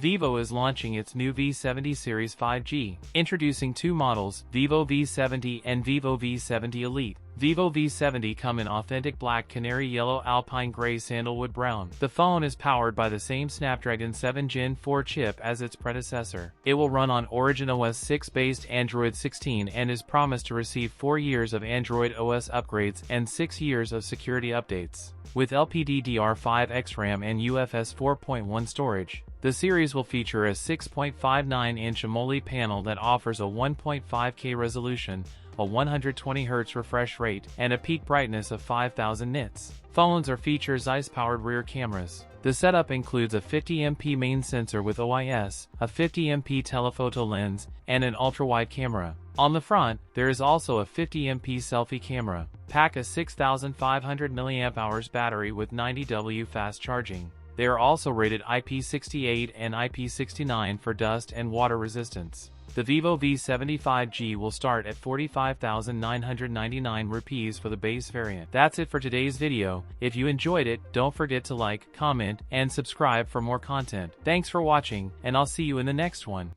Vivo is launching its new V70 series 5G, introducing two models, Vivo V70 and Vivo V70 Elite. Vivo V70 come in authentic black, canary yellow, alpine gray, sandalwood brown. The phone is powered by the same Snapdragon 7 Gen 4 chip as its predecessor. It will run on Origin OS 6 based Android 16 and is promised to receive 4 years of Android OS upgrades and 6 years of security updates. With LPDDR5X RAM and UFS 4.1 storage, the series will feature a 6.59-inch AMOLED panel that offers a 1.5K resolution, a 120Hz refresh rate, and a peak brightness of 5000 nits. Phones are features Zeiss-powered rear cameras. The setup includes a 50MP main sensor with OIS, a 50MP telephoto lens, and an ultra-wide camera. On the front, there is also a 50MP selfie camera. Pack a 6500 mAh battery with 90W fast charging. They are also rated IP68 and IP69 for dust and water resistance. The Vivo V70 5G will start at 45,999 rupees for the base variant. That's it for today's video. If you enjoyed it, don't forget to like, comment, and subscribe for more content. Thanks for watching, and I'll see you in the next one.